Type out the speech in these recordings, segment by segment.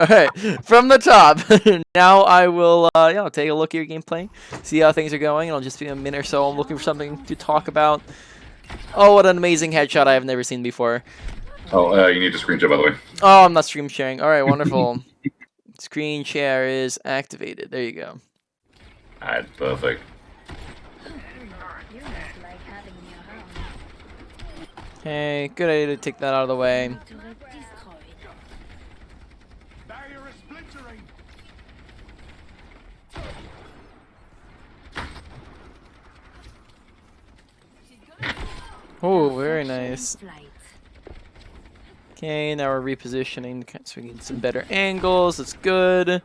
Alright, from the top. Now I will take a look at your gameplay, see how things are going, and I'll just be a minute or so. I'm looking for something to talk about. Oh, what an amazing headshot I have never seen before. Oh, you need to screen share, by the way. Oh, I'm not stream sharing. Alright, wonderful. Screen share is activated. There you go. Alright, perfect. Okay, good idea to take that out of the way. Oh, very nice. Okay, now we're repositioning so we get some better angles. That's good.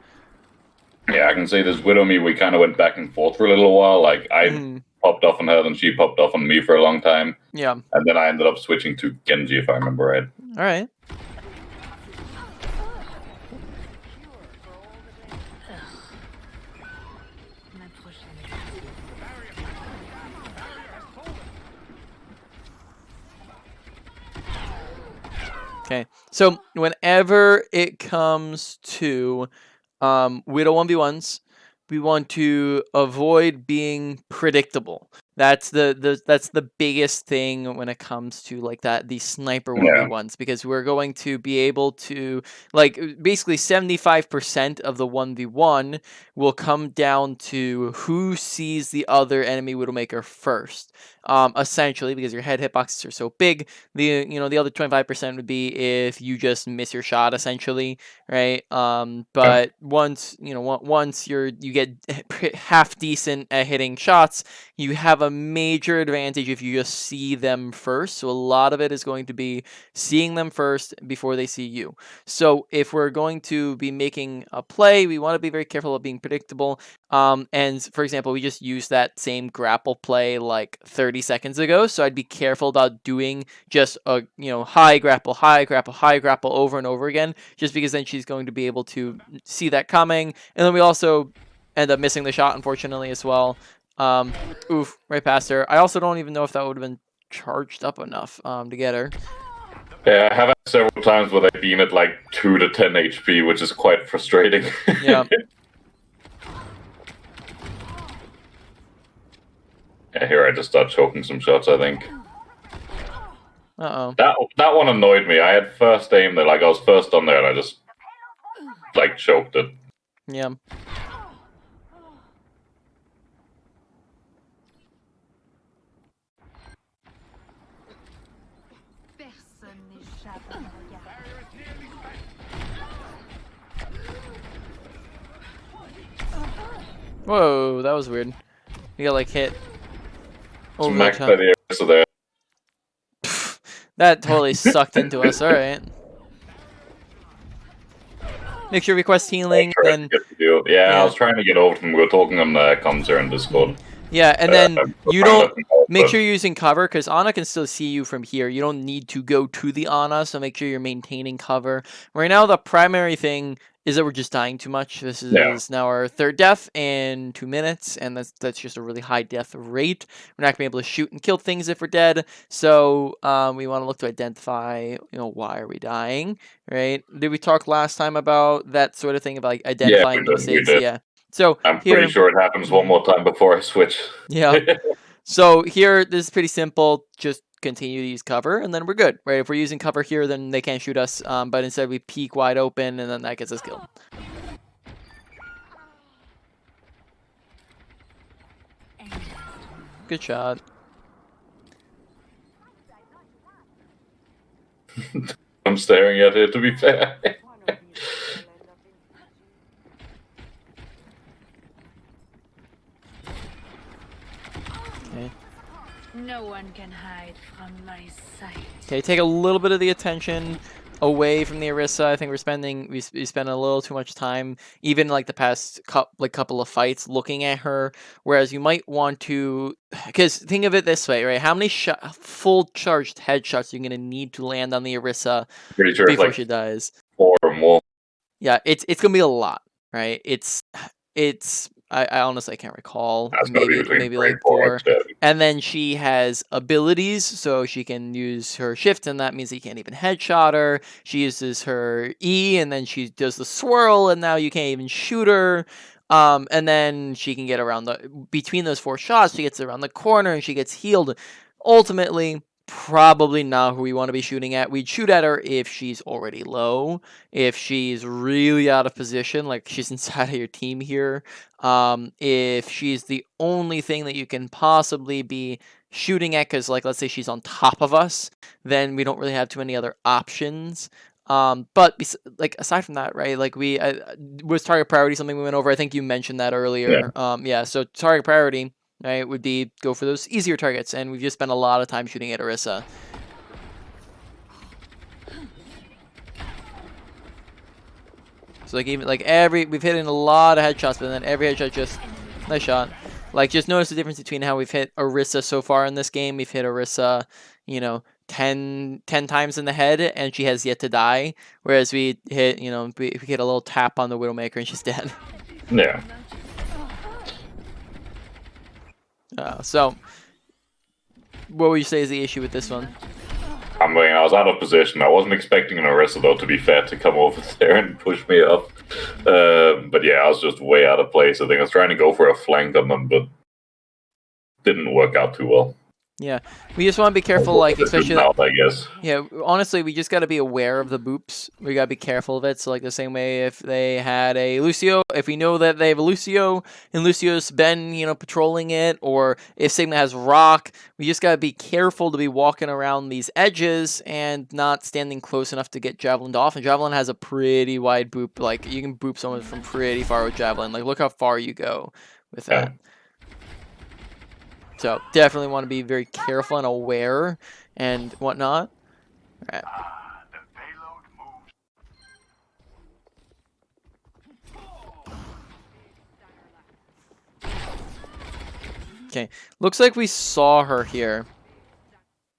Yeah, I can say this Widowmaker, we kind of went back and forth for a little while. Like, I popped off on her, then she popped off on me for a long time. Yeah. And then I ended up switching to Genji, if I remember right. Alright. Okay, so whenever it comes to Widow 1v1s, we want to avoid being predictable. That's the biggest thing when it comes to like the sniper 1v1s, because we're going to be able to, like, basically 75% of the 1v1 will come down to who sees the other enemy Widowmaker first. Essentially, because your head hitboxes are so big, the other 25% would be if you just miss your shot, essentially, right? But once you get half decent at hitting shots, you have a major advantage if you just see them first. So a lot of it is going to be seeing them first before they see you. So if we're going to be making a play, we want to be very careful of being predictable. And for example, we just used that same grapple play like 30 seconds ago. So I'd be careful about doing just a high grapple, high grapple, high grapple over and over again, just because then she's going to be able to see that coming. And then we also end up missing the shot, unfortunately, as well. Oof, right past her. I also don't even know if that would have been charged up enough to get her. Yeah, I have had several times where they've been at like 2 to 10 HP, which is quite frustrating. Yeah. Yeah, here I just start choking some shots, I think. Uh-oh. That one annoyed me. I had first aim there, like I was first on there, and I just like choked it. Yeah. Whoa, that was weird. We got like hit. Smacked by the air, so there. That totally sucked into us. All right. Make sure you request healing. Then yeah, I was trying to get over to him. We were talking on the comms here in Discord. Yeah, and then you don't make sure you're using cover, because Ana can still see you from here. You don't need to go to the Ana, so make sure you're maintaining cover. Right now, the primary thing is that we're just dying too much. This is now our third death in 2 minutes, and that's just a really high death rate. We're not gonna be able to shoot and kill things if we're dead. So we want to look to identify, why are we dying, right? Did we talk last time about that sort of thing, about like identifying mistakes? Yeah. So I'm pretty sure it happens one more time before I switch. Yeah. So here, this is pretty simple. Just continue to use cover, and then we're good, right? If we're using cover here, then they can't shoot us. But instead, we peek wide open, and then that gets us killed. Good shot. I'm staring at it, to be fair. Okay. No one can hide from my sight. Okay, take a little bit of the attention away from the Orisa. I think we spend a little too much time, even like the past couple of fights, looking at her. Whereas you might want to, because think of it this way, right? How many full charged headshots are you gonna need to land on the Orisa before she dies? 4 or more. Yeah, it's gonna be a lot, right? It's I honestly can't recall. That's gotta be between Maybe 3 like and 4. 4. And then she has abilities, so she can use her shift, and that means you can't even headshot her. She uses her E, and then she does the swirl, and now you can't even shoot her. And then she can get around between those 4 shots. She gets around the corner, and she gets healed. Ultimately, probably not who we want to be shooting at. We'd shoot at her if she's already low, if she's really out of position, like she's inside of your team here. If she's the only thing that you can possibly be shooting at, because like let's say she's on top of us, then we don't really have too many other options. But like aside from that, right? Like was target priority something we went over? I think you mentioned that earlier. Yeah. So target priority, right, would be go for those easier targets, and we've just spent a lot of time shooting at Orisa. So like even like we've hit in a lot of headshots, but then every headshot just nice shot. Like just notice the difference between how we've hit Orisa so far in this game. We've hit Orisa, 10 times in the head, and she has yet to die. Whereas we hit, we hit a little tap on the Widowmaker and she's dead. Yeah. So, what would you say is the issue with this one? I mean, I was out of position. I wasn't expecting an Orisa, though, to be fair, to come over there and push me up. But yeah, I was just way out of place. I think I was trying to go for a flank on them, but didn't work out too well. Yeah, we just want to be careful, like especially. Out, I guess. Yeah, honestly, we just got to be aware of the boops. We got to be careful of it. So, like the same way if they had a Lucio, if we know that they have a Lucio and Lucio's been, patrolling it, or if Sigma has Rock, we just got to be careful to be walking around these edges and not standing close enough to get Javelined off. And Javelin has a pretty wide boop. Like you can boop someone from pretty far with Javelin. Like look how far you go with that. So definitely want to be very careful and aware and whatnot. All right. Okay, looks like we saw her here.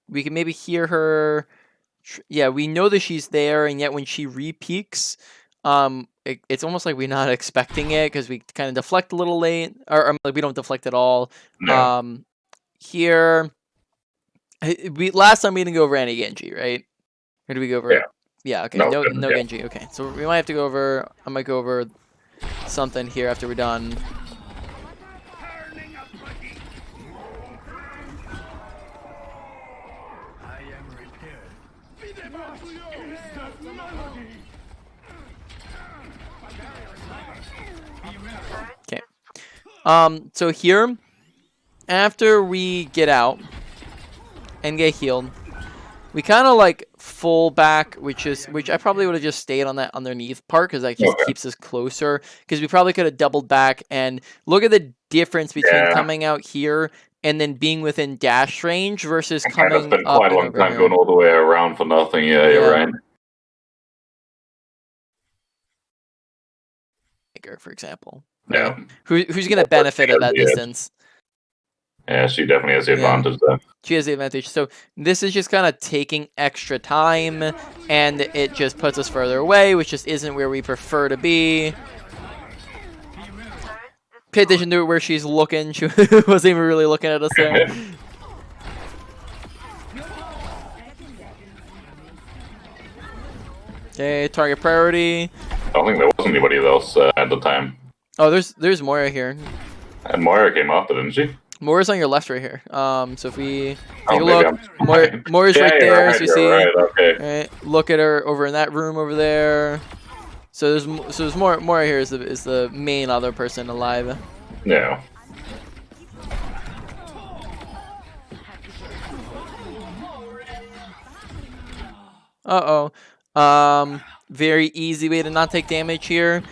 We can maybe hear her. Yeah, we know that she's there, and yet when she re-peaks, it's almost like we're not expecting it because we kind of deflect a little late, or like we don't deflect at all. No. Here, last time we didn't go over any Genji, right? Or did we go over? Yeah. Yeah. Okay. No Genji. Okay. So we might have to go over. I might go over something here after we're done. Okay. So here, after we get out and get healed, we kind of like full back, which I probably would have just stayed on that underneath part because that just keeps us closer. Because we probably could have doubled back and look at the difference between coming out here and then being within dash range versus coming up. It's been quite a long time going all the way around for nothing. Yeah, you're right. For example. Yeah. Who's going to benefit at that distance? Yeah, she definitely has the advantage there. She has the advantage. So this is just kind of taking extra time, and it just puts us further away, which just isn't where we prefer to be. Pay attention to where she's looking. She wasn't even really looking at us there. Okay, target priority. I don't think there was anybody else at the time. Oh, there's Moira here. And Moira came after, didn't she? Moira's on your left right here. So if we take a look, Moira's right there, as you see. Right, okay. Right, look at her over in that room over there. So there's Moira here is the main other person alive. Yeah. Very easy way to not take damage here.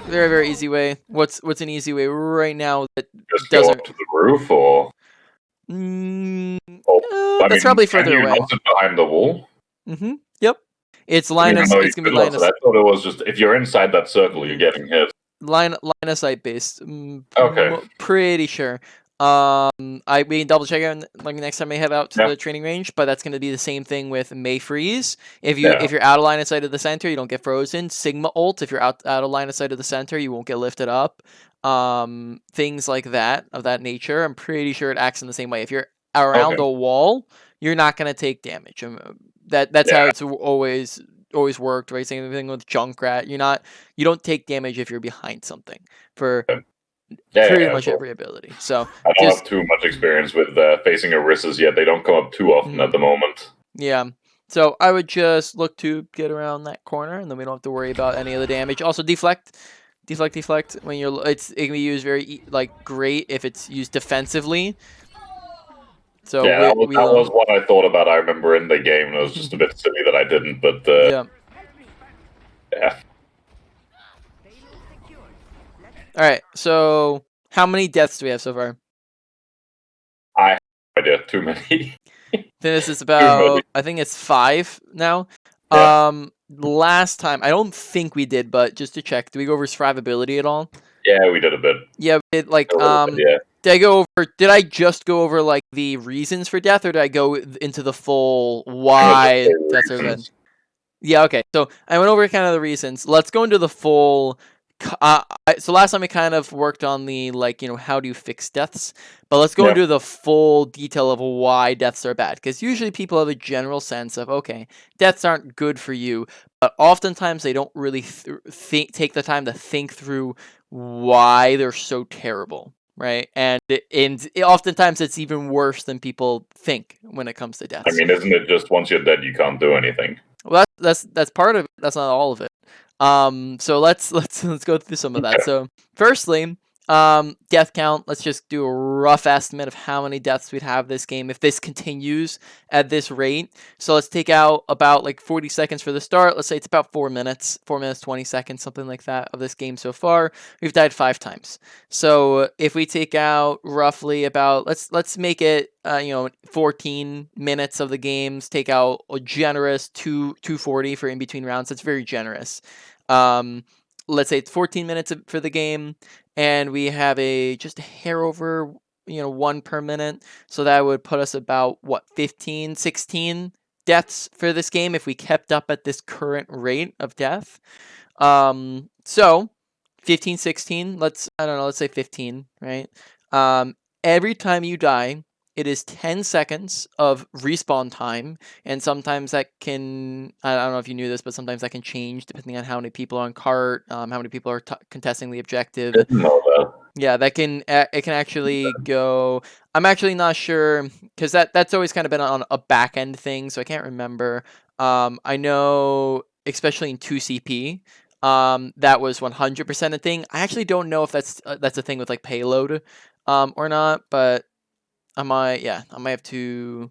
Very, very easy way. What's an easy way right now that just doesn't go up to the roof or? That's probably further away. Behind the wall. Yep. It's Linus. It's gonna be Linus. I thought it was just if you're inside that circle, you're getting hit. Line of sight based. Okay. Pretty sure. We can double check it like next time I head out to Yeah. the training range, but that's going to be the same thing with May Freeze. If Yeah. you're out of line of sight of the center, you don't get frozen. Sigma ult, if you're out of line of sight of the center, you won't get lifted up. Things like that of that nature. I'm pretty sure it acts in the same way. If you're around Okay. a wall, you're not going to take damage. That's how Yeah. it's always worked, right? Same thing with Junkrat. You don't take damage if you're behind something for pretty much Cool. every ability. So I don't just have too much experience with facing Orysas yet. They don't come up too often at the moment. yeah. So I would just look to get around that corner, and then we don't have to worry about any of the damage. Also, deflect. When it can be used very great if it's used defensively. So Yeah, that was what I thought about. I remember in the game, and it was just a bit silly that I didn't. But yeah. All right. So how many deaths do we have so far? I have no idea. Too many. This is about, I think it's 5 now. Yeah. Last time, I don't think we did, but just to check, did we go over survivability at all? Yeah, we did a bit. Yeah, we did, Yeah. Did I just go over like the reasons for death, or did I go into the full why deaths are bad? Yeah, okay. So I went over kind of the reasons. Let's go into the full. So last time we kind of worked on the how do you fix deaths, but let's go into the full detail of why deaths are bad, because usually people have a general sense of, okay, deaths aren't good for you, but oftentimes they don't really take the time to think through why they're so terrible, right? And oftentimes it's even worse than people think when it comes to deaths. I mean, isn't it just once you're dead you can't do anything? Well, that's part of it. That's not all of it. So let's go through some of that. So firstly, death count. Let's just do a rough estimate of how many deaths we'd have this game if this continues at this rate. So let's take out about 40 seconds for the start. Let's say it's about 4 minutes, 20 seconds, something like that of this game so far. We've died 5 times. So if we take out roughly about, let's make it 14 minutes of the games, take out a generous 240 for in between rounds. That's very generous. Let's say it's 14 minutes for the game, and we have just a hair over 1 per minute, so that would put us about 15, 16 deaths for this game if we kept up at this current rate of death. So 15, 16, let's say 15, right? Every time you die, it is 10 seconds of respawn time, and sometimes that can, I don't know if you knew this, but sometimes that can change depending on how many people are on cart, how many people are contesting the objective. Didn't know that. Yeah, it can actually go. I'm actually not sure, because that's always kind of been on a back end thing, so I can't remember. I know, especially in 2CP, that was 100% a thing. I actually don't know if that's a thing with payload or not, but I might have to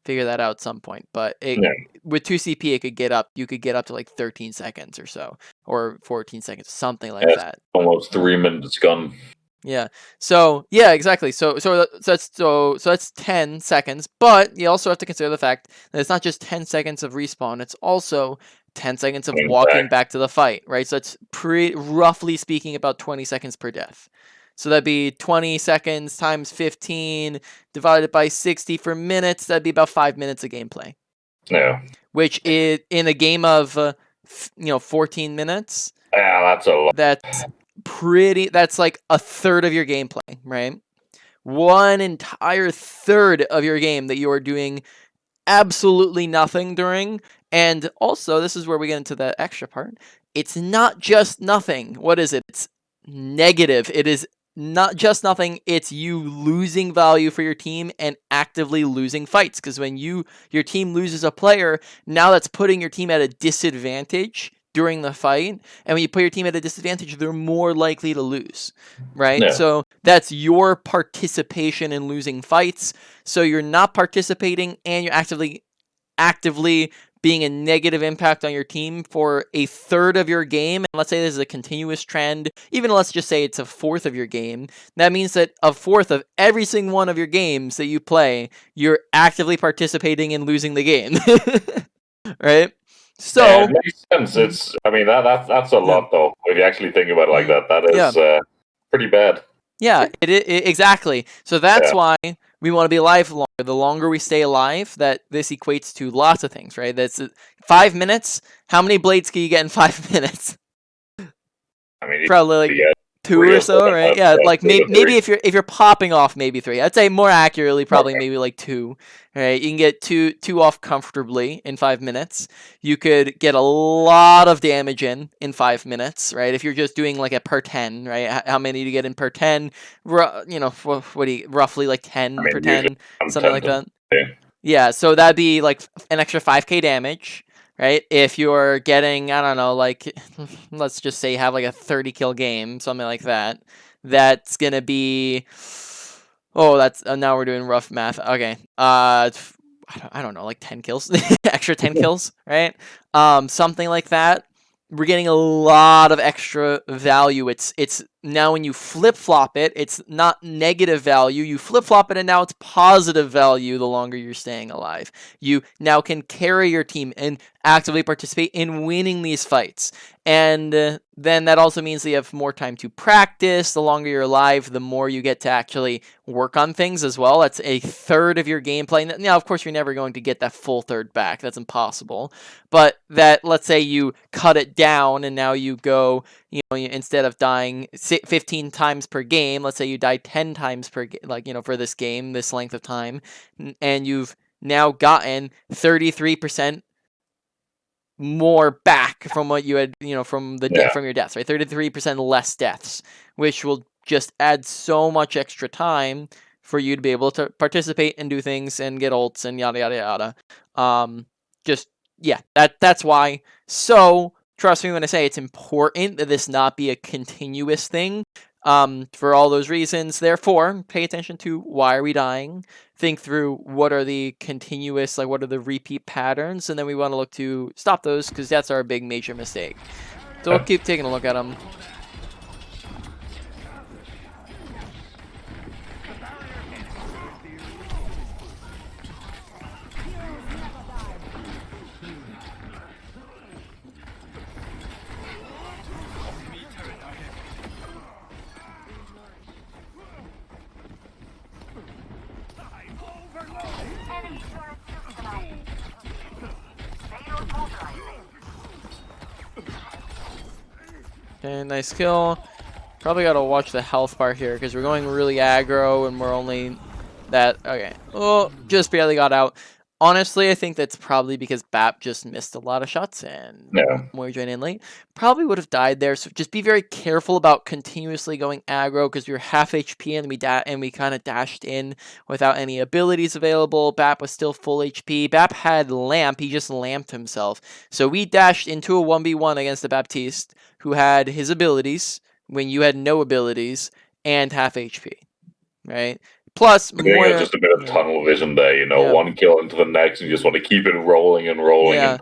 figure that out at some point. But with 2CP, you could get up to 13 seconds or so, or 14 seconds, something like that. Almost 3 minutes gone. Yeah. So yeah, exactly. So that's 10 seconds, but you also have to consider the fact that it's not just 10 seconds of respawn, it's also 10 seconds of walking back to the fight, right? So it's roughly speaking about 20 seconds per death. So that'd be 20 seconds times 15 divided by 60 for minutes. That'd be about 5 minutes of gameplay. Yeah. Which is in a game of 14 minutes. Yeah, that's a lot. That's like a third of your gameplay, right? One entire third of your game that you are doing absolutely nothing during. And also, this is where we get into the extra part. It's not just nothing. What is it? It's negative. It is not just nothing, it's you losing value for your team and actively losing fights. Because when your team loses a player, now that's putting your team at a disadvantage during the fight. And when you put your team at a disadvantage, they're more likely to lose, right? Yeah. So that's your participation in losing fights. So you're not participating and you're actively being a negative impact on your team for a third of your game. And let's say this is a continuous trend, even let's just say it's a fourth of your game. That means that a fourth of every single one of your games that you play, you're actively participating in losing the game. Right? So yeah, it makes sense. That's a lot though. If you actually think about it like that, that is pretty bad. Yeah, exactly. So that's Yeah. why we want to be alive longer. The longer we stay alive, that this equates to lots of things, right? That's 5 minutes. How many blades can you get in 5 minutes? I mean, Probably like yeah, 2 3 or or 4, so, right? Yeah, like two to maybe 3. if you're popping off, maybe 3. I'd say more accurately, probably Okay. maybe like 2. Right? You can get two off comfortably in 5 minutes. You could get a lot of damage in 5 minutes, right? If you're just doing like a per 10, right? How many do you get in per 10? You know, what do you roughly like 10 I per mean, usually 10, I'm something like that. tempted. Yeah, so that'd be like an extra 5k damage, right? If you're getting, I don't know, like, let's just say you have like a 30 kill game, something like that. That's gonna be, oh, that's, now we're doing rough math. Okay, I don't know, like 10 kills, extra 10 kills, right? Something like that. We're getting a lot of extra value. It's now when you flip flop it, it's not negative value. You flip flop it, and now it's positive value. The longer you're staying alive, you now can carry your team and actively participate in winning these fights. And then that also means that you have more time to practice. The longer you're alive, the more you get to actually work on things as well. That's a third of your gameplay. Now, of course, you're never going to get that full third back. That's impossible. But that, let's say you cut it down and now you go, you know, instead of dying 15 times per game, let's say you die 10 times per like, you know, for this game, this length of time, and you've now gotten 33% more back from what you had, you know, from the Yeah. from your deaths, right? 33% less deaths, which will just add so much extra time for you to be able to participate and do things and get ults and yada yada yada. Just yeah, that's why. So trust me when I say it's important that this not be a continuous thing. For all those reasons, therefore, pay attention to why are we dying. Think through what are the continuous, like what are the repeat patterns, and then we want to look to stop those because that's our big major mistake. So we'll keep taking a look at them. Okay, nice kill. Probably gotta watch the health bar here because we're going really aggro and we're only that. Okay. Oh, just barely got out. Honestly, I think that's probably because BAP just missed a lot of shots and Yeah. Moy joined in late. Probably would have died there. So just be very careful about continuously going aggro because we were half HP and we kind of dashed in without any abilities available. BAP was still full HP. BAP had lamp. He just lamped himself. So we dashed into a 1v1 against the Baptiste who had his abilities when you had no abilities and half HP, right? Plus, I think more. it's just a bit of tunnel vision there, you know, Yeah. one kill into the next, and you just want to keep it rolling and rolling Yeah.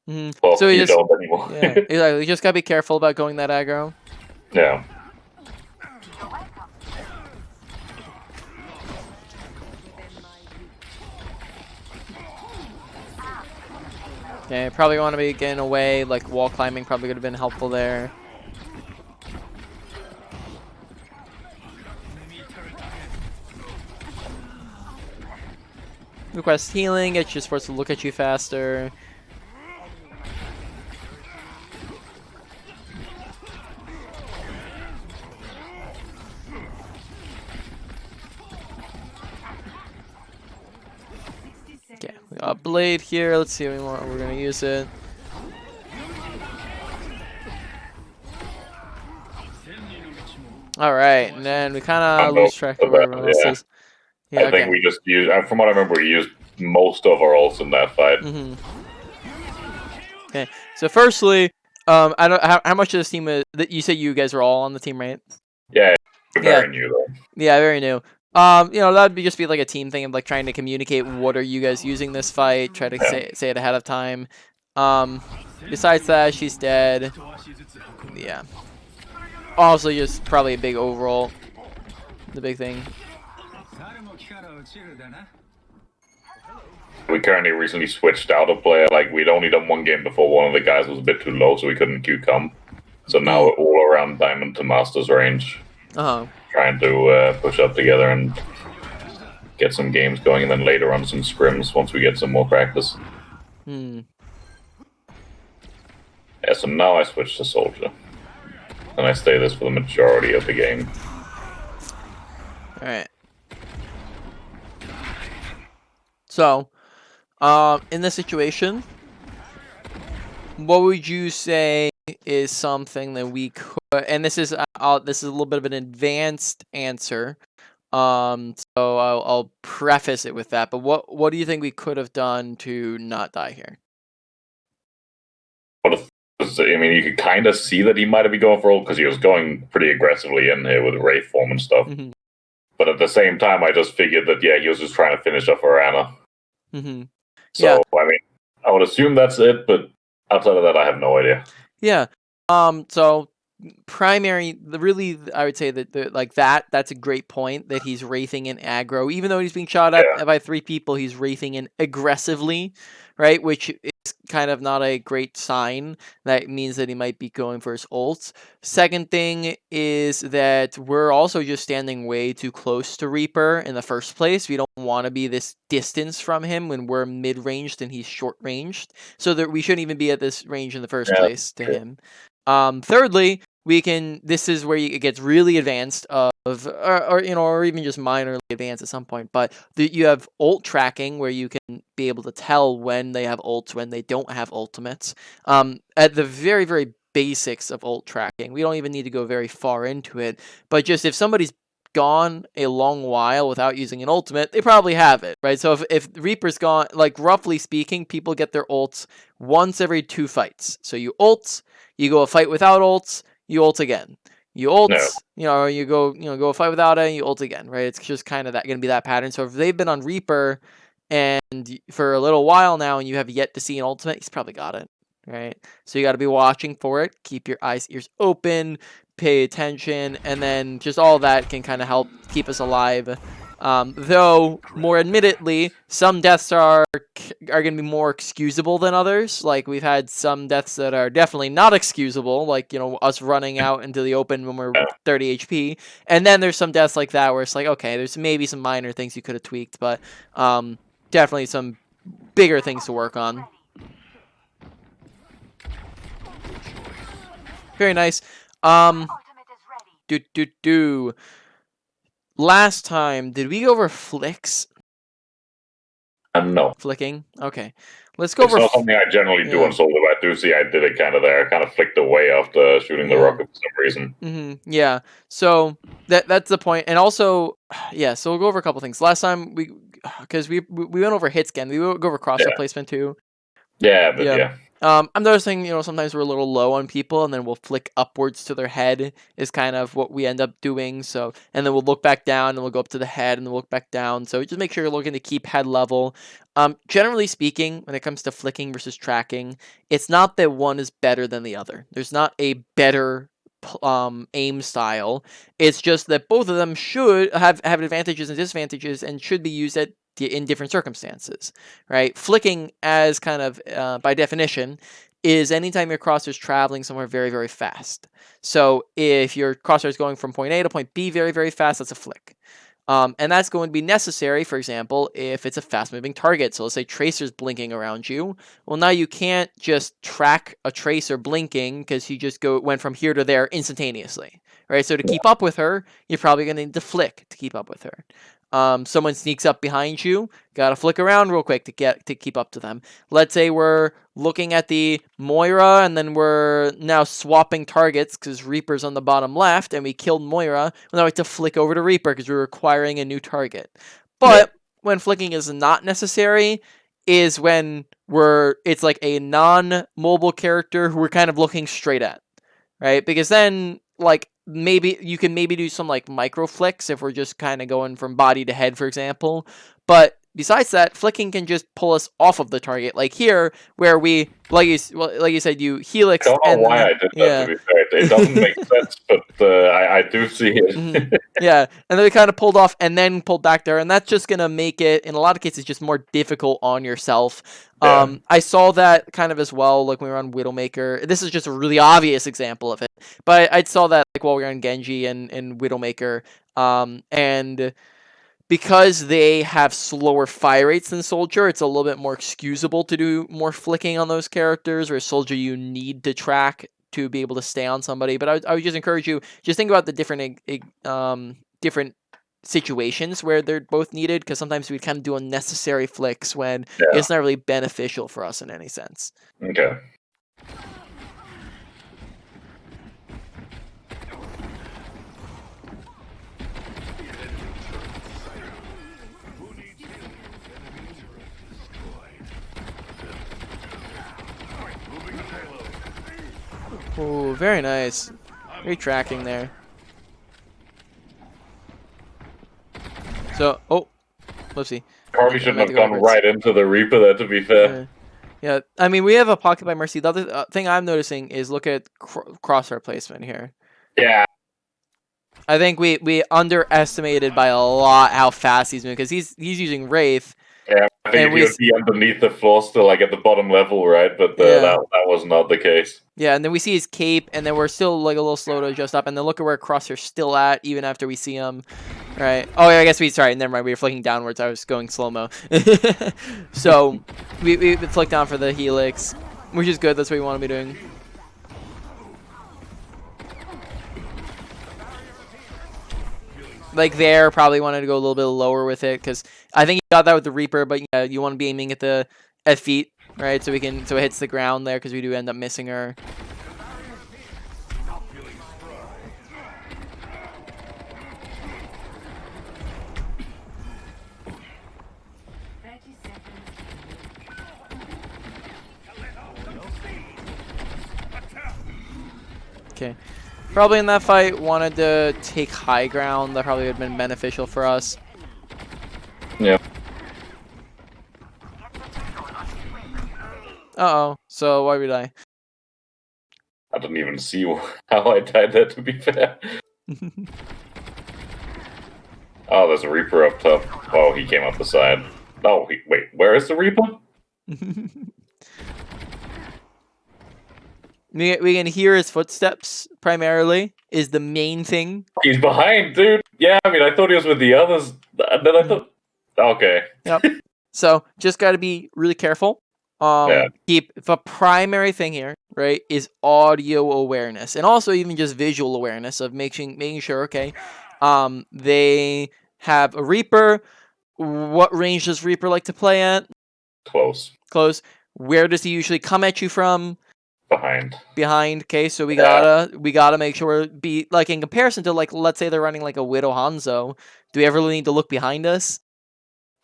until So you just, don't anymore. yeah, exactly. You just gotta be careful about going that aggro. Yeah. Okay, probably want to be getting away. Like wall climbing probably could have been helpful there. Request healing. It's just forced to look at you faster. Okay, we got a blade here. Let's see if we're gonna use it. All right, and then we kind of lose track of where everyone else is. Yeah, I think we just used, from what I remember, we used most of our ults in that fight. Okay, so firstly, I don't how much of this team is that you said you guys are all on the team, right? Yeah, very new though. Yeah, very new. You know, that'd just be like a team thing of like trying to communicate what are you guys using this fight, try to say it ahead of time. Besides that, she's dead. Yeah. Also, just probably a big overall. The big thing. We currently recently switched out a player. Like, we'd only done one game before one of the guys was a bit too low, so we couldn't queue come. So now we're all around Diamond to Masters range. trying to push up together and get some games going, and then later on some scrims once we get some more practice. Hmm. Yeah, so now I switch to Soldier. And I stay this for the majority of the game. Alright. So, in this situation, what would you say is something that we could, and this is a little bit of an advanced answer, so I'll preface it with that, but what do you think we could have done to not die here? I mean, you could kind of see that he might have been going for ult because he was going pretty aggressively in here with Wraith form and stuff. Mm-hmm. But at the same time, I just figured that, yeah, he was just trying to finish off Arana. Mm-hmm. So, Yeah. I mean, I would assume that's it, but outside of that, I have no idea. Yeah. So primary, I would say that that's a great point, that he's wraithing in aggro, even though he's being shot at by 3 people. He's wraithing in aggressively, right? Which is kind of not a great sign. That means that he might be going for his ults. Second thing is that we're also just standing way too close to Reaper in the first place. We don't want to be this distance from him when we're mid-ranged and he's short-ranged, so that we shouldn't even be at this range in the first place to him. Thirdly, this is where it gets really advanced or even just minorly advanced at some point, but you have ult tracking where you can be able to tell when they have ults, when they don't have ultimates. At the very, very basics of ult tracking, we don't even need to go very far into it, but just if somebody's gone a long while without using an ultimate, they probably have it, right? So if Reaper's gone, like roughly speaking, people get their ults once every 2 fights. So you ult, you go a fight without ults, you ult again. You ult, you go a fight without it, and you ult again, right? It's just kind of going to be that pattern. So if they've been on Reaper and for a little while now and you have yet to see an ultimate, he's probably got it, right? So you got to be watching for it. Keep your eyes, ears open, pay attention, and then just all that can kind of help keep us alive. Though, more admittedly, some deaths are going to be more excusable than others. Like, we've had some deaths that are definitely not excusable, like, us running out into the open when we're 30 HP. And then there's some deaths like that where it's like, okay, there's maybe some minor things you could have tweaked, but definitely some bigger things to work on. Very nice. Last time, did we go over flicks? No. Flicking? Okay. Let's go over... It's not something I generally do on Soldier, but I do see I did it kind of there. I kind of flicked away after shooting the rocket for some reason. Mm-hmm. Yeah. So, that's the point. And also, yeah, so we'll go over a couple things. Last time, because we went over Hitscan. We will go over crosshair placement too. Yeah, but yeah. I'm noticing, sometimes we're a little low on people, and then we'll flick upwards to their head is kind of what we end up doing. So, and then we'll look back down, and we'll go up to the head, and then we'll look back down. So just make sure you're looking to keep head level. Generally speaking, when it comes to flicking versus tracking, it's not that one is better than the other. There's not a better aim style. It's just that both of them should have advantages and disadvantages and should be used in different circumstances, right? Flicking, as kind of by definition, is anytime your crosshair is traveling somewhere very, very fast. So if your crosshair is going from point A to point B very, very fast, that's a flick. And that's going to be necessary, for example, if it's a fast-moving target. So let's say Tracer's blinking around you. Well, now you can't just track a Tracer blinking because he just went from here to there instantaneously, right? So to keep up with her, you're probably going to need to flick to keep up with her. Someone sneaks up behind you, gotta flick around real quick to keep up to them. Let's say we're looking at the Moira, and then we're now swapping targets because Reaper's on the bottom left, and we killed Moira. Well, now we have to flick over to Reaper because we're acquiring a new target. But when flicking is not necessary, is when it's like a non-mobile character who we're kind of looking straight at, right? Because then, like, maybe you can do some like micro flicks if we're just kind of going from body to head, for example. But besides that, flicking can just pull us off of the target. Like here, where we, like you said, you helix. I don't know and why then, I did that, to be fair. It doesn't make sense, but I do see it. Mhm. Yeah, and then we kind of pulled off and then pulled back there, and that's just going to make it, in a lot of cases, just more difficult on yourself. Yeah. I saw that kind of as well, like when we were on Widowmaker. This is just a really obvious example of it, but I saw that like while we were on Genji and Widowmaker, and because they have slower fire rates than Soldier, it's a little bit more excusable to do more flicking on those characters, where Soldier you need to track to be able to stay on somebody. But I would just encourage you, just think about the different situations where they're both needed, because sometimes we kind of do unnecessary flicks when it's not really beneficial for us in any sense. Okay. Oh, very nice. Great tracking there. So, whoopsie. Probably shouldn't have gone right into the Reaper there, to be fair. Yeah, I mean, we have a Pocket by Mercy. The other thing I'm noticing is look at crosshair placement here. Yeah. I think we underestimated by a lot how fast he's moving, because he's using Wraith. Yeah, I think he would be underneath the floor still, like at the bottom level, right? But that was not the case. Yeah, and then we see his cape, and then we're still like a little slow to adjust up, and then look at where Crosshair's still at, even after we see him. Right. Oh, yeah, I guess sorry, never mind. We were flicking downwards. I was going slow-mo. So, we flick down for the helix, which is good. That's what we want to be doing. Like there, probably wanted to go a little bit lower with it, because I think you got that with the Reaper, but yeah, you want to be aiming at feet, right? So it hits the ground there, because we do end up missing her. Okay. Probably in that fight, wanted to take high ground. That probably would have been beneficial for us. Yeah. Uh-oh. So, why would I? I didn't even see how I died there, to be fair. Oh, there's a Reaper up top. Oh, he came up the side. Oh, wait, where is the Reaper? We can hear his footsteps, primarily, is the main thing. He's behind, dude. Yeah, I mean, I thought he was with the others. And then I thought... Okay. Yep. So, just got to be really careful. Keep the primary thing here, right, is audio awareness. And also even just visual awareness of making sure, okay, they have a Reaper. What range does Reaper like to play at? Close. Where does he usually come at you from? Behind. Okay, so we gotta make sure like in comparison to, like, let's say they're running like a Widow Hanzo. Do we ever really need to look behind us?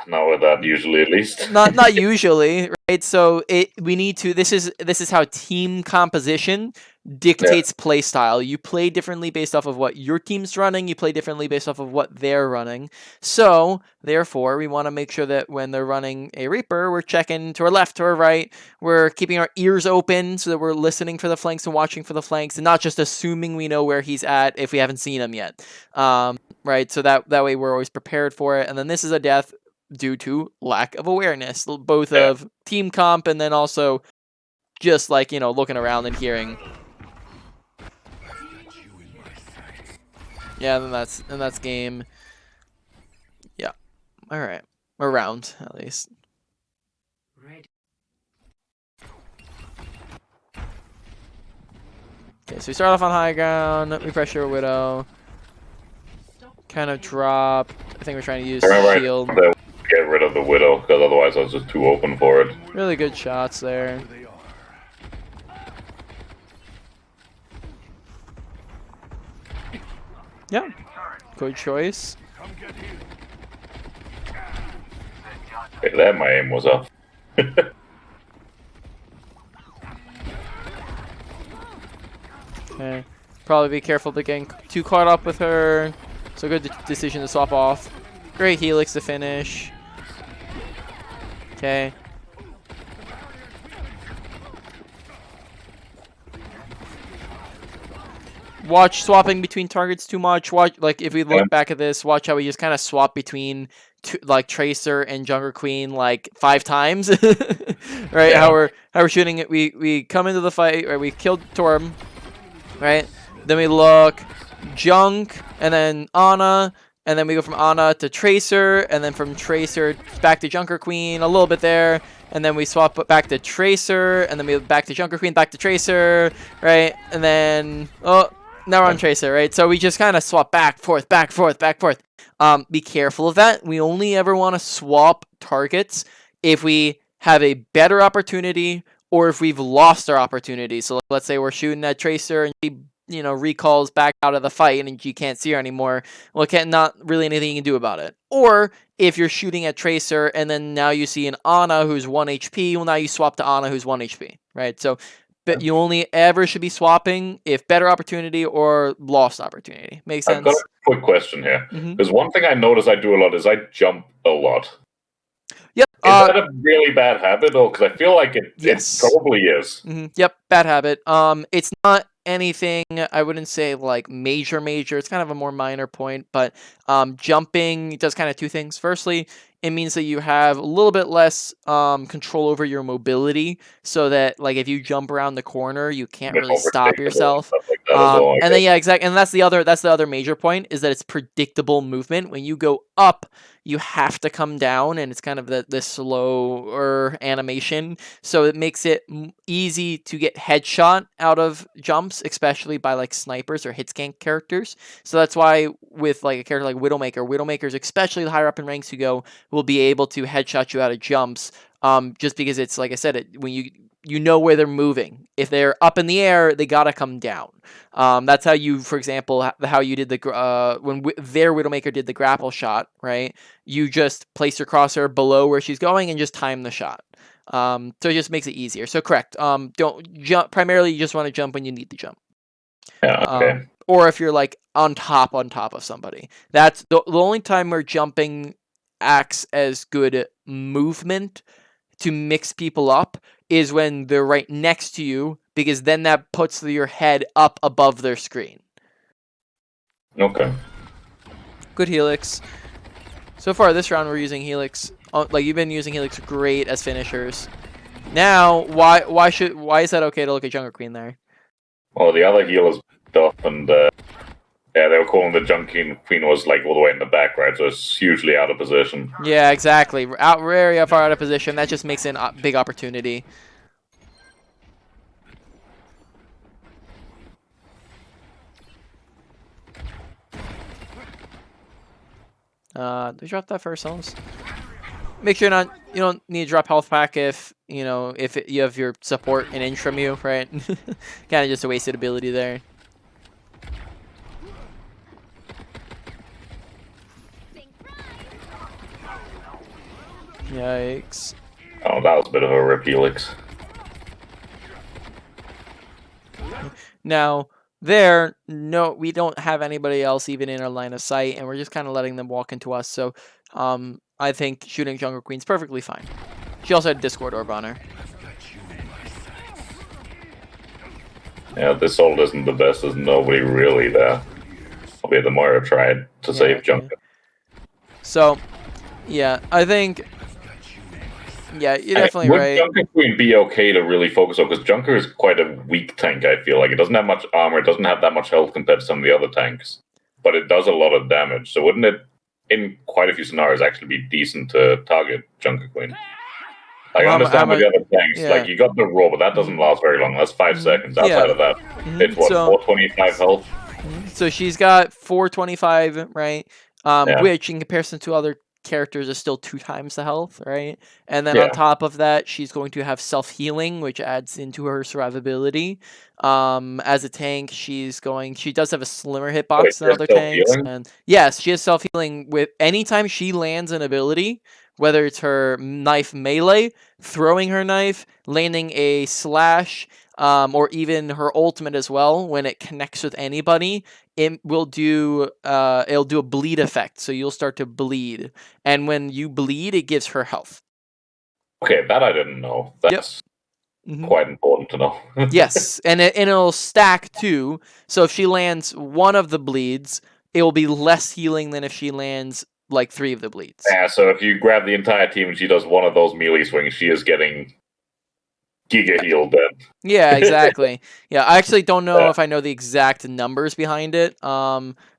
Not with that usually, at least. not usually, right? So we need to. This is how team composition dictates play style. You play differently based off of what your team's running. You play differently based off of what they're running. So therefore, we want to make sure that when they're running a Reaper, we're checking to our left, to our right. We're keeping our ears open so that we're listening for the flanks and watching for the flanks, and not just assuming we know where he's at if we haven't seen him yet. Right. So that way we're always prepared for it. And then this is a death due to lack of awareness, both of team comp and then also just like, looking around and hearing. Yeah, then that's game. Yeah. All right. Around at least. Okay, so we start off on high ground. We pressure Widow. Kind of drop. I think we're trying to use shield. Get rid of the Widow, because otherwise I was just too open for it. Really good shots there. Yeah, good choice. Okay, that my aim was off. Okay, probably be careful to getting too caught up with her. So good decision to swap off. Great helix to finish. Okay. Watch swapping between targets too much. Watch, like, if we look back at this, watch how we just kind of swap between like Tracer and Junker Queen like 5 times. Right? Yeah. How we're shooting it. We come into the fight, right? We killed Torm, right? Then we look Junk, and then Ana, and then we go from Ana to Tracer, and then from Tracer back to Junker Queen, a little bit there, and then we swap back to Tracer, and then we back to Junker Queen, back to Tracer, right? And then now we're on Tracer, right? So we just kind of swap back, forth, back, forth, back, forth. Be careful of that. We only ever want to swap targets if we have a better opportunity or if we've lost our opportunity. So let's say we're shooting at Tracer and she, recalls back out of the fight and you can't see her anymore. Well, not really anything you can do about it. Or if you're shooting at Tracer and then now you see an Ana who's 1 HP, well, now you swap to Ana who's 1 HP, right? So but you only ever should be swapping if better opportunity or lost opportunity. Makes sense? I've got a quick question here. Mm-hmm. Because one thing I notice I do a lot is I jump a lot. Yep. Is that a really bad habit? Or because I feel like it probably is. Mm-hmm. Yep, bad habit. It's not anything, I wouldn't say like major. It's kind of a more minor point, but jumping does kind of 2 things. Firstly, it means that you have a little bit less control over your mobility, so that like if you jump around the corner, you can't really stop yourself. Like well, and then exactly, and that's the other major point is that it's predictable movement. When you go up, you have to come down, and it's kind of this slower animation, so it makes it easy to get headshot out of jumps, especially by like snipers or hitscan characters. So that's why with like a character like Widowmakers, especially the higher up in ranks you go, will be able to headshot you out of jumps. Just because it's like I said, when you know where they're moving. If they're up in the air, they gotta come down. That's how you, for example, how you did when their Widowmaker did the grapple shot, right? You just place your crosshair below where she's going and just time the shot. So it just makes it easier. So correct. Don't jump. Primarily, you just want to jump when you need to jump. Yeah. Okay. Or if you're like on top of somebody. That's the only time where jumping acts as good movement to mix people up is when they're right next to you, because then that puts your head up above their screen. Okay. Good Helix. So far this round we're using Helix. Like you've been using Helix great as finishers. Now, why is that okay to look at Junker Queen there? Well, the other heal is up, and yeah, they were calling the Junker Queen was like all the way in the back, right? So it's hugely out of position. Yeah, exactly. Very far out of position. That just makes it a big opportunity. They dropped that for ourselves. Make sure you don't need to drop health pack if you have your support and inch from you, right? Kind of just a wasted ability there. Yikes. Oh, that was a bit of a rip Helix. Now, we don't have anybody else even in our line of sight, and we're just kind of letting them walk into us. So, I think shooting Junker Queen's perfectly fine. She also had Discord Orb on her. Yeah, this ult isn't the best. There's nobody really there. Albeit the Moira tried to save Junker. So, yeah, I think... Yeah, you're definitely right. Would Junker Queen be okay to really focus on? Because Junker is quite a weak tank, I feel like. It doesn't have much armor, it doesn't have that much health compared to some of the other tanks. But it does a lot of damage. So wouldn't it, in quite a few scenarios, actually be decent to target Junker Queen? I understand with the other tanks, like you got the roar, but that doesn't last very long. That's 5 seconds. Outside of that, it's what, 425 health? So she's got 425, right? Which, in comparison to other characters, is still 2 times the health, right? And then on top of that, she's going to have self-healing, which adds into her survivability. As a tank, she does have a slimmer hitbox than other tanks. And yes, she has self-healing with anytime she lands an ability, whether it's her knife melee, throwing her knife, landing a slash, or even her ultimate as well. When it connects with anybody, it will do it'll do a bleed effect, so you'll start to bleed, and when you bleed, it gives her health. Okay, that I didn't know. That's Mhm. quite important to know. Yes, and it'll stack too. So if she lands one of the bleeds, it will be less healing than if she lands like 3 of the bleeds. Yeah, so if you grab the entire team and she does one of those melee swings, she is getting giga healed then. Yeah, exactly. Yeah, I actually don't know Yeah. if I know the exact numbers behind it.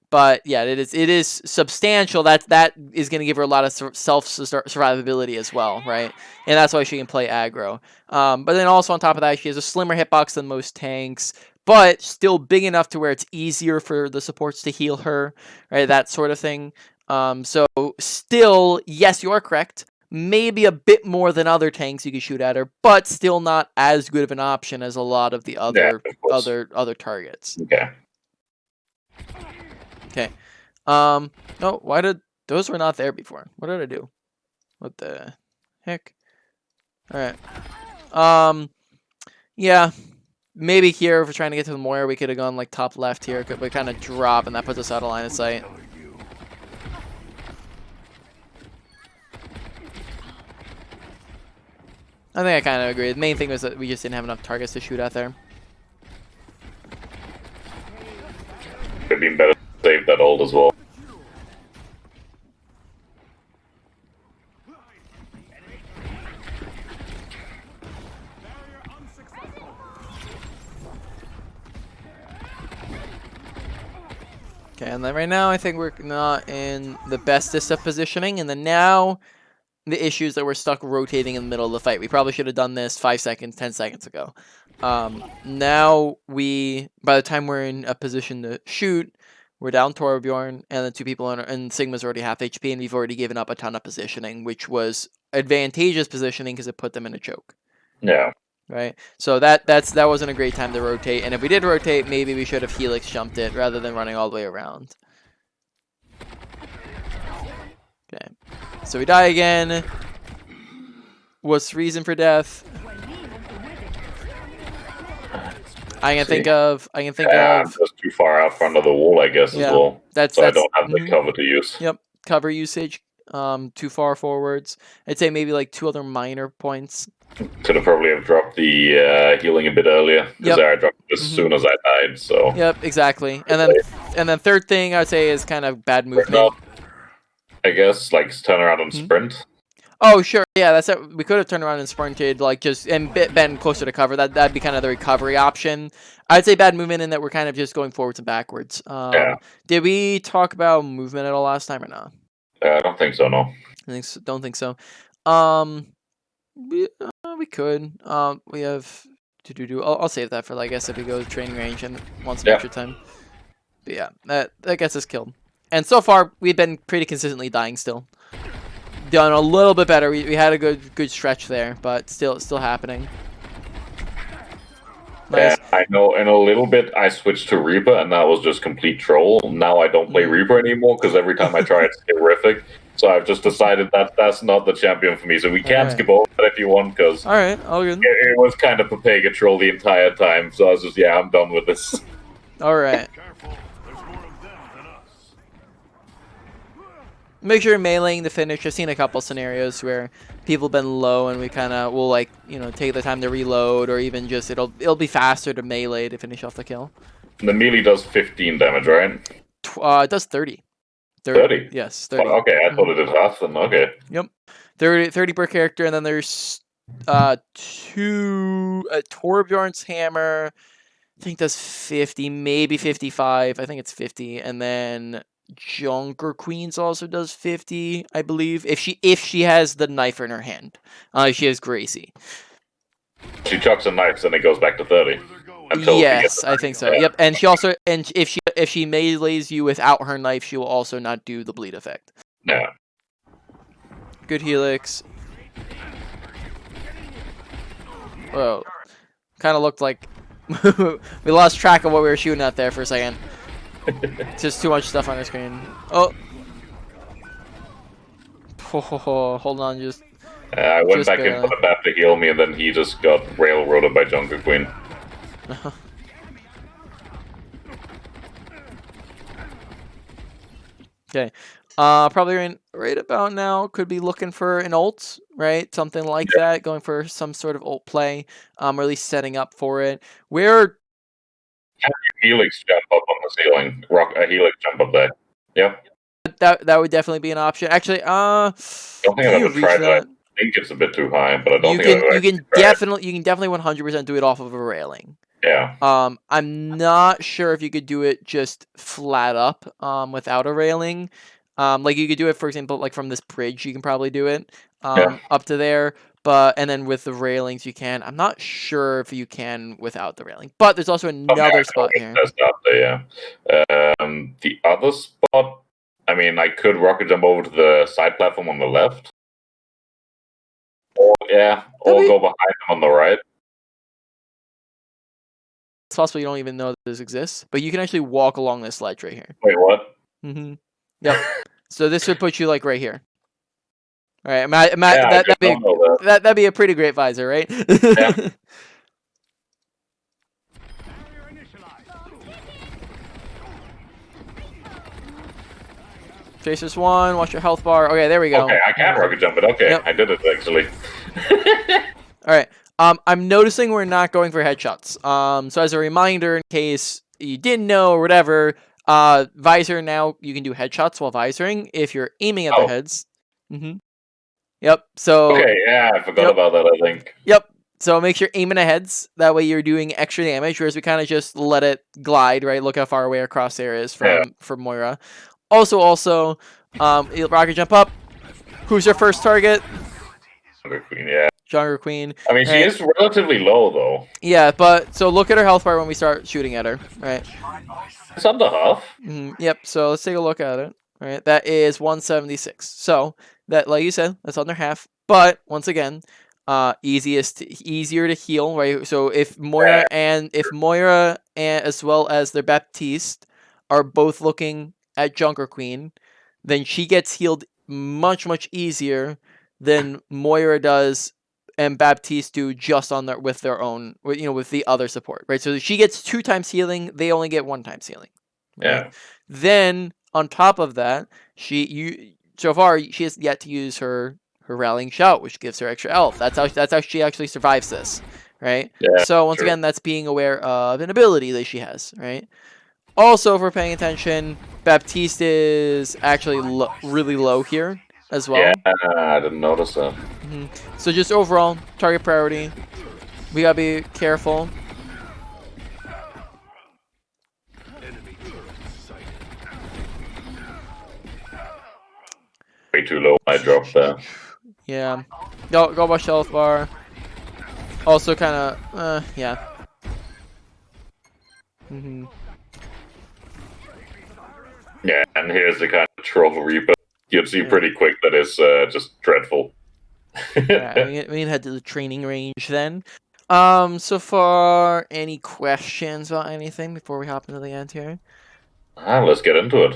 But yeah, it is substantial. That is going to give her a lot of self survivability as well, right? And that's why she can play aggro. But then also on top of that, she has a slimmer hitbox than most tanks, but still big enough to where it's easier for the supports to heal her, right? That sort of thing. So still, yes, you are correct. Maybe a bit more than other tanks you could shoot at her, but still not as good of an option as a lot of the other Yeah, of course. other targets. Okay. Okay. No, why did those were not there before? What did I do? What the heck? All right. Yeah. Maybe here if we're trying to get to the Moira, we could have gone like top left here, but kind of drop, and that puts us out of line of sight. I think I kind of agree. The main thing was that we just didn't have enough targets to shoot at there. Could have been better to save that ult as well. Okay, and then right now I think we're not in the bestest of positioning, and then now the issue is that we're stuck rotating in the middle of the fight. We probably should have done this 5 seconds, 10 seconds ago. Now by the time we're in a position to shoot, we're down Torbjorn, and the 2 people and Sigma's already half HP, and we've already given up a ton of positioning, which was advantageous positioning because it put them in a choke. Yeah. Right, so that wasn't a great time to rotate, and if we did rotate, maybe we should have Helix jumped it rather than running all the way around. Okay, so we die again. What's the reason for death? I can think of. I'm just too far out front of the wall, I guess, as well. So I don't have the cover to use. Yep, cover usage. Too far forwards. I'd say maybe like 2 other minor points. Could have probably have dropped the healing a bit earlier because I dropped it as soon as I died. So. Yep, exactly. And then third thing I would say is kind of bad movement. I guess like turn around and sprint. Oh sure, yeah, that's it. We could have turned around and sprinted, like just and been closer to cover. That'd be kind of the recovery option. I'd say bad movement in that we're kind of just going forwards and backwards. Did we talk about movement at all last time or not? I don't think so. No. Don't think so. We could. We have to do. I'll save that for like I guess if we go to training range and want some extra time. But yeah, that gets us killed. And so far we've been pretty consistently dying still. Done a little bit better. We had a good stretch there, but still happening. Nice. Yeah, I know. In a little bit, I switched to Reaper, and that was just complete troll. Now I don't play Reaper anymore because every time I try, it's horrific. So I've just decided that that's not the champion for me. So we can skip over that if you want, because all right, all good. It was kind of Papega troll the entire time. So I was just, I'm done with this. All right. Make sure you're meleeing the finish. I've seen a couple scenarios where people have been low and we kind of will like take the time to reload, or even just it'll be faster to melee to finish off the kill. The melee does 15 damage, right? It does 30. 30? Yes, 30. Oh, okay, I thought it did half. Then okay. Yep, 30 per character, and then there's 2 Torbjorn's hammer. I think does 50, maybe 55. I think it's 50, and then Junker Queens also does 50, I believe, if she has the knife in her hand. She has Gracie. She chucks a knife, and it goes back to 30. Yes, I think so. Yep, and she also if she melees you without her knife, she will also not do the bleed effect. Yeah. Good helix. Whoa, kind of looked like we lost track of what we were shooting at there for a second. Just too much stuff on our screen. Oh, hold on, just. I went back in for the map to heal me, and then he just got railroaded by Junker Queen. Okay. Probably right about now could be looking for an ult, right? Something like that, going for some sort of ult play, or at least setting up for it. Where Helix jump up on the ceiling. Rock a Helix jump up there. Yep. that would definitely be an option. Actually, I don't think can I've you ever reach tried that. that? I think it's a bit too high, but I don't You think I've can ever you can tried. definitely 100% do it off of a railing. Yeah. I'm not sure if you could do it just flat up, without a railing. Like you could do it, for example, like from this bridge, you can probably do it, Yeah. up to there. And then with the railings, you can. I'm not sure if you can without the railing. But there's also another spot here. Test out there, yeah. The other spot, I mean, I could rocket jump over to the side platform on the left. Or go behind them on the right. It's possible you don't even know this exists, but you can actually walk along this ledge right here. Wait, what? Mm-hmm. Yep. So this would put you like right here. All right, that'd be a pretty great visor, right? Yeah. Chasers 1, watch your health bar. Okay, there we go. Okay, I can rocket jump it. Okay, Yep. I did it actually. All right. I'm noticing we're not going for headshots. So as a reminder, in case you didn't know or whatever, visor now you can do headshots while visoring if you're aiming at their heads. Mm-hmm. Yep. So. Okay, yeah, I forgot about that. I think. Yep. So make sure aiming at heads. That way you're doing extra damage, whereas we kind of just let it glide, right? Look how far away our crosshair is from Moira. Also, rocket jump up. Who's your first target? Jungle Queen, yeah. Jungle Queen. I mean, she is relatively low, though. Yeah, but so look at her health bar when we start shooting at her, right? It's under half. Yep, so let's take a look at it. Right, that is 176. So, that, like you said, that's under half. But, once again, easier to heal, right? So, if Moira and as well as their Baptiste are both looking at Junker Queen, then she gets healed much, much easier than Moira does and Baptiste do just on with their own, with the other support, right? So she gets 2 times healing, they only get 1 times healing. Right? Yeah. Then on top of that, so far she has yet to use her rallying shout, which gives her extra health. That's how she actually survives this, right? Yeah, so once again, that's being aware of an ability that she has, right? Also, if we're paying attention, Baptiste is actually really low here as well. Yeah, I didn't notice that. So just overall, target priority, we gotta be careful. Way too low, I dropped there. Yeah, go watch health bar. Also, kind of, yeah. Yeah, and here's the kind of troll reaper. You'd see pretty quick that it's just dreadful. Yeah, we can head to the training range then. So far, any questions about anything before we hop into the end here? Let's get into it.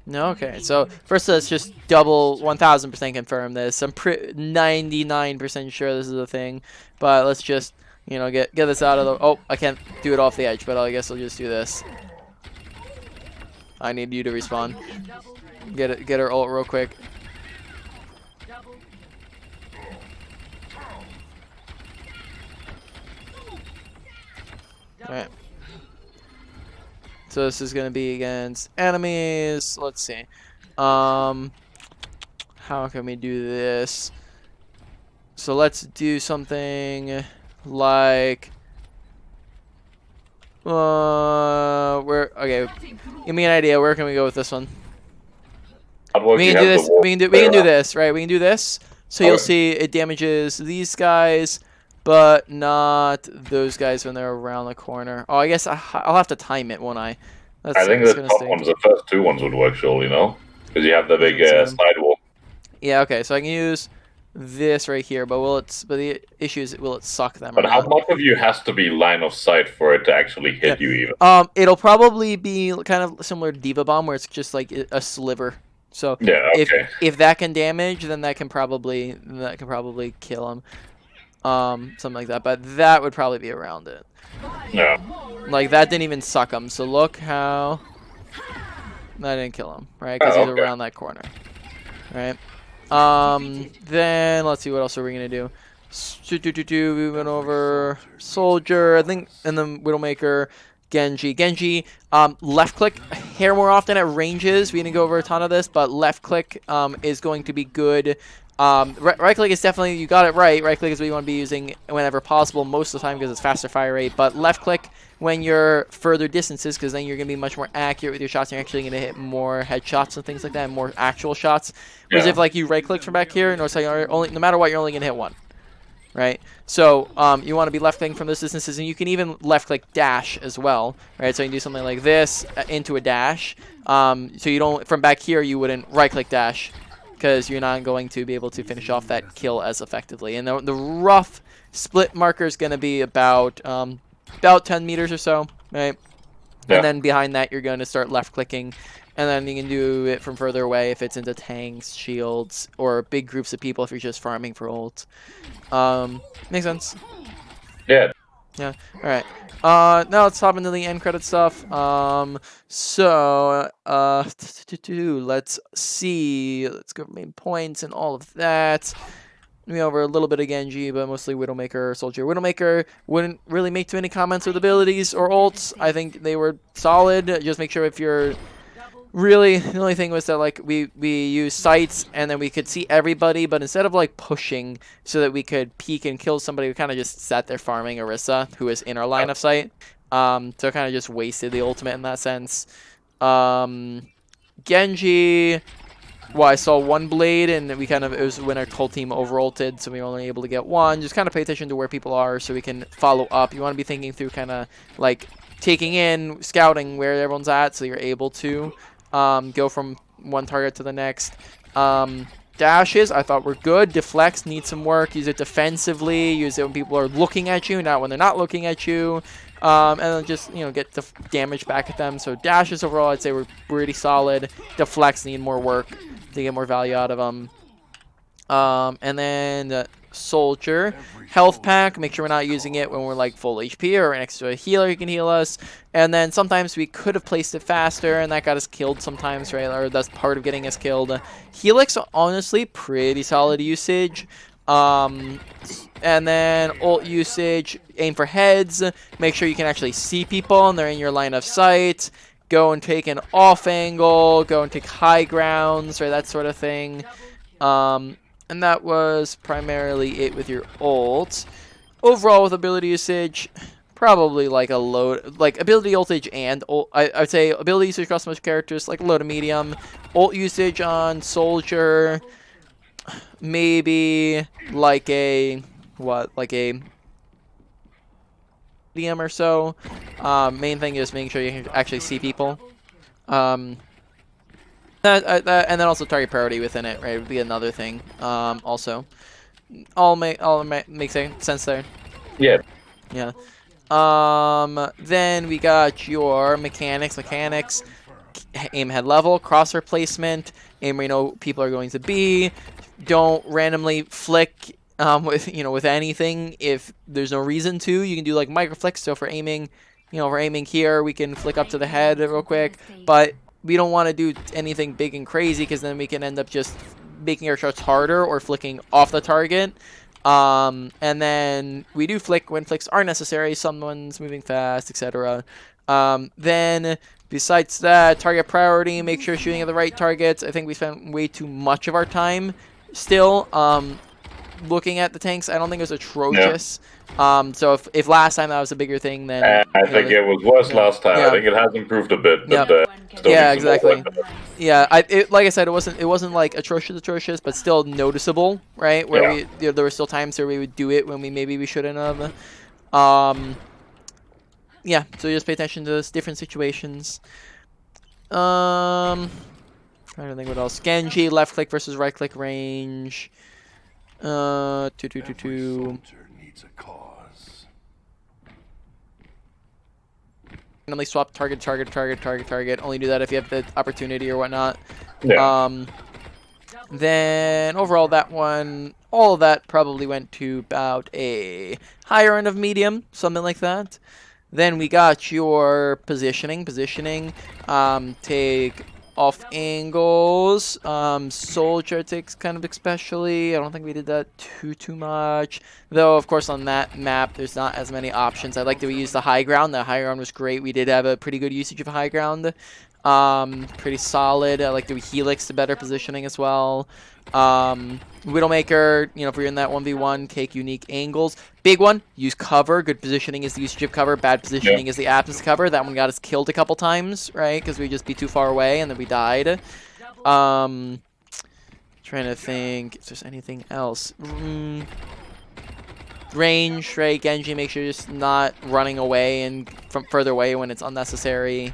No, okay. So first, let's just double 1000% confirm this. I'm 99% sure this is a thing, but let's just get this out of the. Oh, I can't do it off the edge, but I guess I'll just do this. I need you to respawn. Get her ult real quick. Alright. So this is going to be against enemies. Let's see. How can we do this? So let's do something like... okay. Give me an idea. Where can we go with this one? We can do this. We can do this, right? We can do this. So you'll see it damages these guys, but not those guys when they're around the corner. Oh, I guess I'll have to time it, won't I? I think the top ones, the first 2 ones would work, surely, because you have the big slide wall. Yeah. Okay. So I can use this right here, but the issue is, will it suck them? But how much of you has to be line of sight for it to actually hit you even? It'll probably be kind of similar to Diva Bomb, where it's just like a sliver. So if that can damage, then that can probably kill him. Something like that. But that would probably be around it. Yeah. Like that didn't even suck him. So look how. I didn't kill him, right? Because Oh, he's okay. around that corner, right? Then let's see what else are we gonna do. We went over soldier, I think, and then Widowmaker, Genji. Left click here more often at ranges. We didn't go over a ton of this, but left click is going to be good. Right click is definitely, you got it right. Right click is what you want to be using whenever possible, most of the time because it's faster fire rate. But left click when you're further distances, because then you're going to be much more accurate with your shots. You're actually going to hit more headshots and things like that, and more actual shots. Whereas if like you right click from back here, notice how you're only, no matter what, you're only going to hit one. Right, so you want to be left clicking from those distances, and you can even left click dash as well, right? So you can do something like this into a dash. So you don't, from back here, you wouldn't right click dash because you're not going to be able to finish off that kill as effectively. And the rough split marker is going to be about 10 meters or so, right? Yeah. And then behind that, you're going to start left clicking. And then you can do it from further away if it's into tanks, shields, or big groups of people if you're just farming for ult. Makes sense. Yeah. Yeah. All right. Now let's hop into the end credit stuff. Let's see. Let's go main points and all of that. We over a little bit of Genji, but mostly Widowmaker, Soldier. Widowmaker wouldn't really make too many comments with abilities or ults. I think they were solid. Just make sure if you're really, the only thing was that like we use sights and then we could see everybody, but instead of like pushing so that we could peek and kill somebody, we kind of just sat there farming Orisa, who was in our line of sight. So kind of just wasted the ultimate in that sense. Genji, well, I saw one blade, and it was when our whole team over-ulted, so we were only able to get one. Just kind of pay attention to where people are so we can follow up. You want to be thinking through kind of like taking in, scouting where everyone's at so you're able to go from one target to the next. Dashes, I thought were good. Deflects need some work. Use it defensively. Use it when people are looking at you, not when they're not looking at you. And then just, get the damage back at them. So dashes overall, I'd say were pretty solid. Deflects need more work to get more value out of them. And then soldier health pack, make sure we're not using it when we're like full HP or next to a healer who can heal us. And then sometimes we could have placed it faster and that got us killed sometimes, right? Or that's part of getting us killed. Helix, honestly, pretty solid usage. And then ult usage, aim for heads, make sure you can actually see people and they're in your line of sight. Go and take an off angle, go and take high grounds, right? That sort of thing. And that was primarily it with your ult. Overall, with ability usage, probably like a low, like ability ultage and ult. I would say ability usage across most characters, like low to medium. Ult usage on soldier, maybe like a medium or so. Main thing is making sure you can actually see people. And then also target priority within it, right, would be another thing. Also, all makes sense there. Yeah. Yeah. Then we got your mechanics. Aim head level, crosshair placement, aim where you know people are going to be. Don't randomly flick with anything if there's no reason to. You can do like micro flicks. So for aiming, for aiming here, we can flick up to the head real quick, but we don't want to do anything big and crazy because then we can end up just making our shots harder or flicking off the target. And then we do flick when flicks are necessary. Someone's moving fast, etc. Then besides that, target priority, make sure shooting at the right targets. I think we spent way too much of our time still looking at the tanks. I don't think it was atrocious. Yeah. So if last time that was a bigger thing, then I think it was worse last time. Yeah. I think it has improved a bit. But, yeah, exactly. Yeah, like I said, it wasn't like atrocious, but still noticeable, right? Where there were still times where we would do it when we shouldn't have. Yeah, so just pay attention to those different situations. I don't think what else. Genji, left click versus right click range. 2. Randomly swap target. Only do that if you have the opportunity or whatnot. Yeah. Then overall, that one, all of that probably went to about a higher end of medium, something like that. Then we got your positioning. Take off angles. Soldier takes kind of especially. I don't think we did that too much. Though, of course, on that map, there's not as many options. I like that we used the high ground. The high ground was great. We did have a pretty good usage of high ground. Pretty solid. I like the helix to better positioning as well. Widowmaker, you know, if you're in that 1v1, take unique angles. Big one, use cover. Good positioning is the usage of cover. Bad positioning is the absence of cover. That one got us killed a couple times, right? Because we just be too far away and then we died. Trying to think if there's anything else. Range, right? Genji, make sure you're just not running away and from further away when it's unnecessary.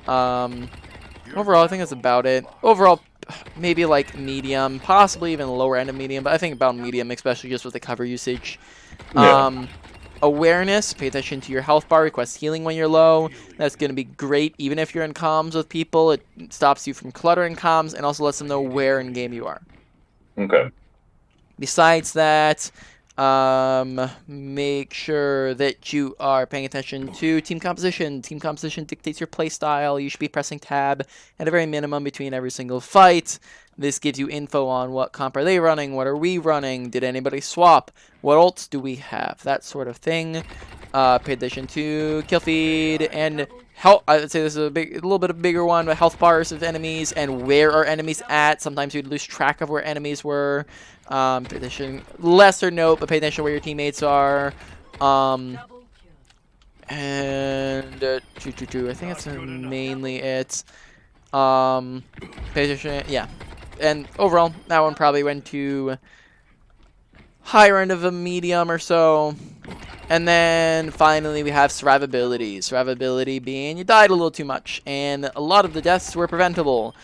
Overall, I think that's about it. Overall, maybe like medium, possibly even lower end of medium, but I think about medium, especially just with the cover usage. Yeah. Awareness, pay attention to your health bar, request healing when you're low. That's going to be great, even if you're in comms with people. It stops you from cluttering comms and also lets them know where in game you are. Okay. Besides that, make sure that you are paying attention to team composition. Team composition dictates your play style. You should be pressing tab at a very minimum between every single fight. This gives you info on what comp are they running, what are we running, did anybody swap, what ults do we have, that sort of thing. Pay attention to kill feed and health. I would say this is a little bit of a bigger one, but health bars of enemies and where are enemies at. Sometimes you'd lose track of where enemies were. Pay attention, lesser note, but pay attention where your teammates are. And I think that's mainly it. Pay attention, yeah. And overall, that one probably went to higher end of a medium or so. And then finally we have survivability. Survivability being you died a little too much, and a lot of the deaths were preventable.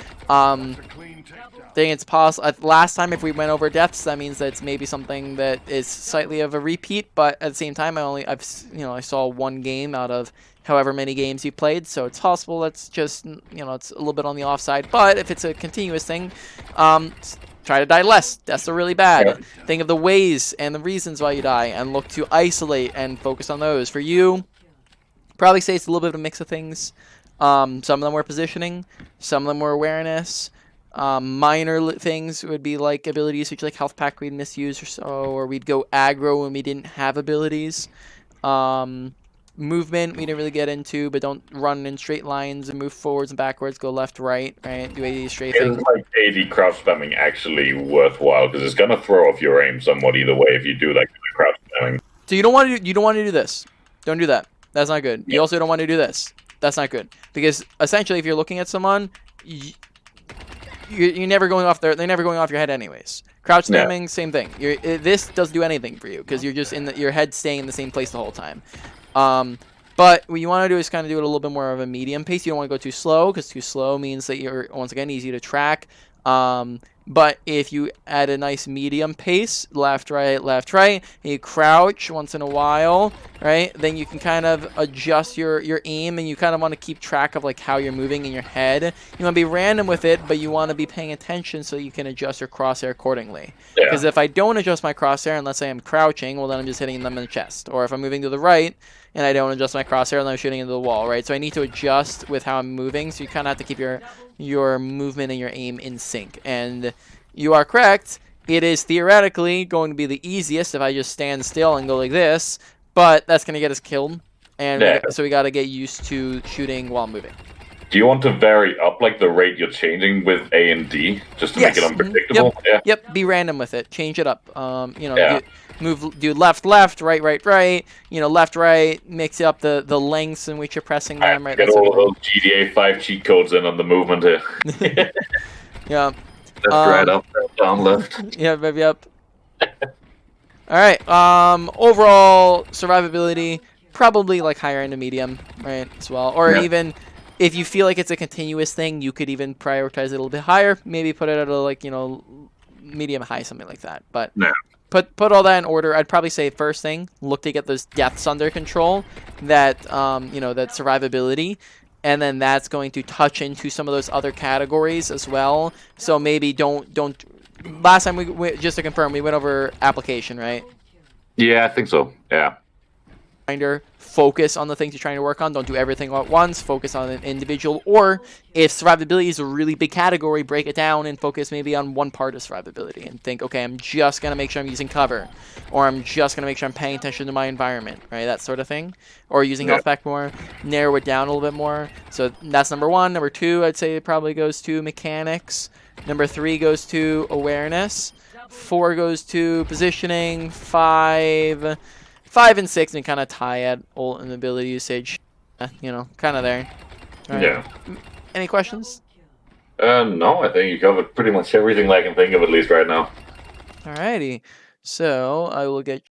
Think it's possible. Last time, if we went over deaths, that means that it's maybe something that is slightly of a repeat. But at the same time, I saw one game out of however many games you played, so it's possible that's just it's a little bit on the offside. But if it's a continuous thing, try to die less. That's really bad. Yeah. Think of the ways and the reasons why you die, and look to isolate and focus on those. For you, probably say it's a little bit of a mix of things. Some of them were positioning, some of them were awareness. Minor things would be like ability usage, like health pack we'd misuse or so, or we'd go aggro when we didn't have abilities. Movement we didn't really get into, but don't run in straight lines and move forwards and backwards, go left, right, do AD strafing. Is like AD crouch spamming actually worthwhile? Because it's gonna throw off your aim somewhat either way if you do like crouch spamming. So you don't want to do this. Don't do that. That's not good. Yeah. You also don't want to do this. That's not good, because essentially if you're looking at someone, you're never going off they're never going off your head anyways. Crouch spamming, same thing. This doesn't do anything for you because you're just your head staying in the same place the whole time. But what you want to do is kind of do it a little bit more of a medium pace. You don't want to go too slow, because too slow means that you're, once again, easy to track. But if you add a nice medium pace, left, right, and you crouch once in a while, right, then you can kind of adjust your aim, and you kind of want to keep track of like how you're moving in your head. You want to be random with it, but you want to be paying attention so you can adjust your crosshair accordingly. Because if I don't adjust my crosshair, and let's say I'm crouching, well then I'm just hitting them in the chest. Or if I'm moving to the right, and I don't adjust my crosshair, and I'm shooting into the wall, right? So I need to adjust with how I'm moving, so you kind of have to keep your movement and your aim in sync. And you are correct, it is theoretically going to be the easiest if I just stand still and go like this, but that's going to get us killed, and so we got to get used to shooting while moving. Do you want to vary up like the rate you're changing with A and D, just to make it unpredictable? Yep, be random with it, change it up. Do left, right, right, left, right, mix up the lengths in which you're pressing them. Right, get all those GTA 5 cheat codes in on the movement here. Yeah. Left, right, up, down, left. Yeah, baby, up. Alright, overall survivability, probably like higher end of medium, right, as well. Or even if you feel like it's a continuous thing, you could even prioritize it a little bit higher. Maybe put it at a medium high, something like that. But put all that in order. I'd probably say first thing, look to get those deaths under control, that that survivability, and then that's going to touch into some of those other categories as well. So maybe don't. Last time we just to confirm, we went over application, right? Yeah, I think so. Yeah. reminder, focus on the things you're trying to work on. Don't do everything all at once. Focus on an individual. Or if survivability is a really big category, break it down and focus maybe on one part of survivability and think, okay, I'm just going to make sure I'm using cover, or I'm just going to make sure I'm paying attention to my environment, right? That sort of thing. Or using health pack more, narrow it down a little bit more. So that's number 1. Number 2, I'd say it probably goes to mechanics. Number 3 goes to awareness. 4 goes to positioning. 5 and 6 and kind of tie at ult and ability usage. You know, kind of there. Right. Yeah. Any questions? No, I think you covered pretty much everything that I can think of, at least right now. Alrighty. So I will get